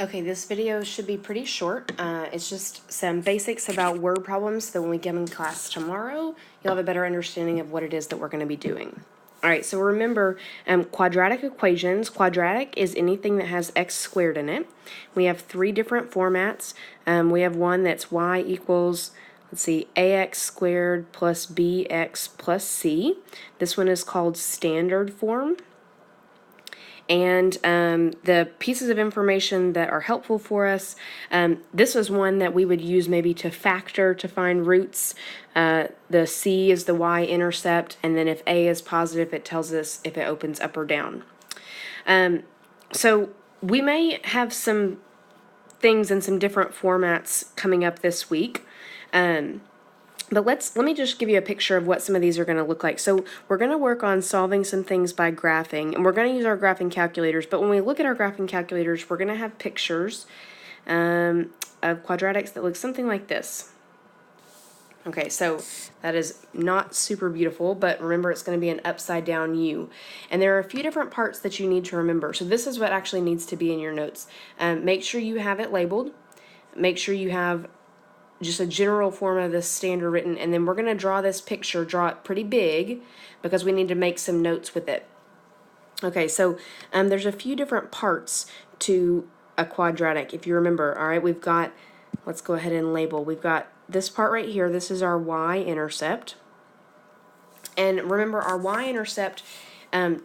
Okay, this video should be pretty short. It's just some basics about word problems so that when we get in class tomorrow, you'll have a better understanding of what it is that we're going to be doing. All right, so remember quadratic equations. Quadratic is anything that has x squared in it. We have three different formats. We have one that's y equals, let's see, ax squared plus bx plus c. This one is called standard form. And the pieces of information that are helpful for us, this was one that we would use maybe to factor to find roots. The C is the y-intercept, and then if A is positive, it tells us if it opens up or down. So we may have some things in some different formats coming up this week. But let me just give you a picture of what some of these are going to look like. So we're going to work on solving some things by graphing, and we're going to use our graphing calculators. But when we look at our graphing calculators, we're going to have pictures of quadratics that look something like this. Okay, so that is not super beautiful, but remember it's going to be an upside down U. And there are a few different parts that you need to remember. So this is what actually needs to be in your notes. Make sure you have it labeled. Make sure you have just a general form of this standard written, and then we're going to draw this picture, draw it pretty big, because we need to make some notes with it. Okay, so there's a few different parts to a quadratic, if you remember. All right, we've got, let's go ahead and label. We've got this part right here. This is our y-intercept. And remember, our y-intercept,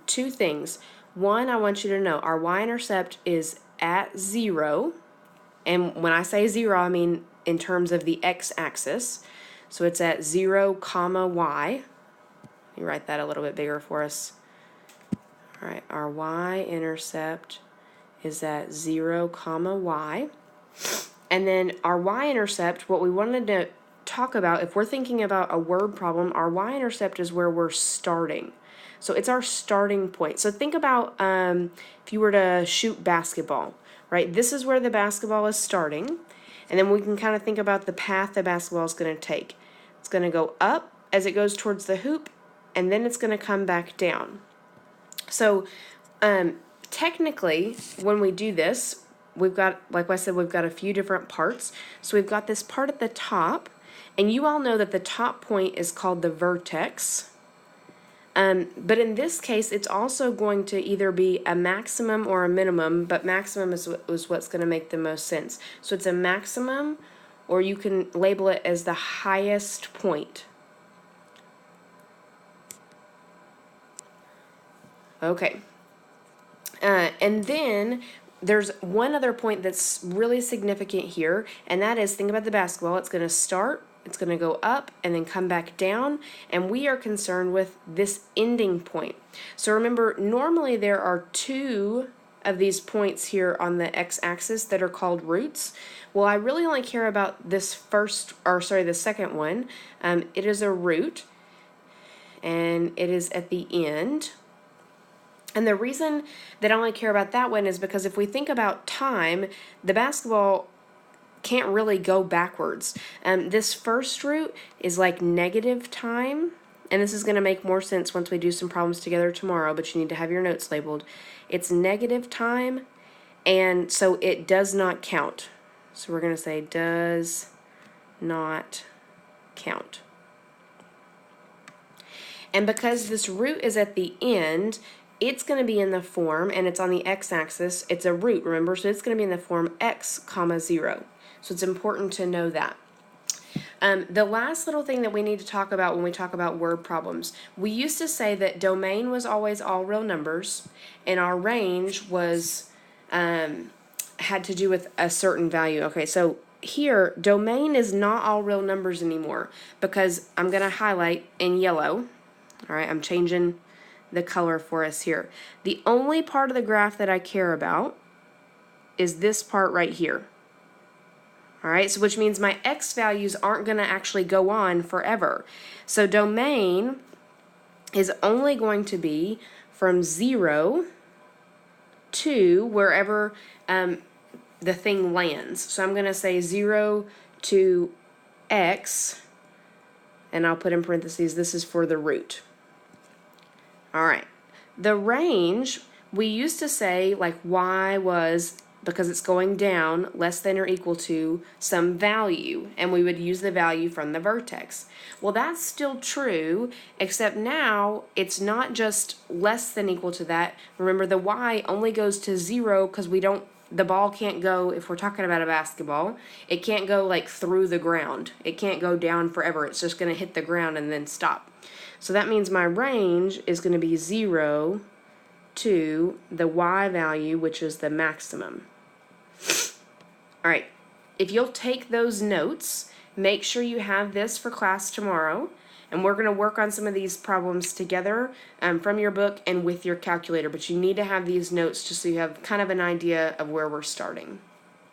two things. One, I want you to know, our y-intercept is at 0. And when I say 0, I mean in terms of the x-axis. So it's at 0, comma, y. Let me write that a little bit bigger for us. All right, our y-intercept is at 0, comma, y. And then our y-intercept, what we wanted to talk about, if we're thinking about a word problem, our y-intercept is where we're starting. So it's our starting point. So think about if you were to shoot basketball, right? This is where the basketball is starting. And then we can kind of think about the path the basketball is going to take. It's going to go up as it goes towards the hoop, and then it's going to come back down. So technically, when we do this, we've got, like I said, we've got a few different parts. So we've got this part at the top, and you all know that the top point is called the vertex. But in this case, it's also going to either be a maximum or a minimum, but maximum is what's going to make the most sense. So it's a maximum, or you can label it as the highest point. Okay. And then there's one other point that's really significant here, and that is, think about the basketball. It's going to start, it's going to go up, and then come back down, and we are concerned with this ending point. So remember, normally there are two of these points here on the x-axis that are called roots. Well, I really only care about this the second one. It is a root, and it is at the end. And the reason that I only care about that one is because if we think about time, the basketball can't really go backwards. This first root is like negative time, and this is going to make more sense once we do some problems together tomorrow, but you need to have your notes labeled. It's negative time, and so it does not count. So we're going to say does not count. And because this root is at the end, it's going to be in the form, and it's on the x-axis, it's a root, remember, so it's going to be in the form x, comma, 0. So it's important to know that. The last little thing that we need to talk about when we talk about word problems, we used to say that domain was always all real numbers, and our range was had to do with a certain value. Okay, so here, domain is not all real numbers anymore, because I'm going to highlight in yellow. All right, I'm changing the color for us here. The only part of the graph that I care about is this part right here. All right, so which means my x values aren't going to actually go on forever. So domain is only going to be from 0 to wherever the thing lands. So I'm going to say 0 to x, and I'll put in parentheses, this is for the root. All right, the range, we used to say like y was because it's going down less than or equal to some value, and we would use the value from the vertex. Well, that's still true, except now it's not just less than equal to that. Remember, the y only goes to 0 because the ball can't go, if we're talking about a basketball, it can't go like through the ground. It can't go down forever. It's just going to hit the ground and then stop. So that means my range is going to be 0 to the y value, which is the maximum. All right, if you'll take those notes, make sure you have this for class tomorrow, and we're going to work on some of these problems together from your book and with your calculator, but you need to have these notes just so you have kind of an idea of where we're starting.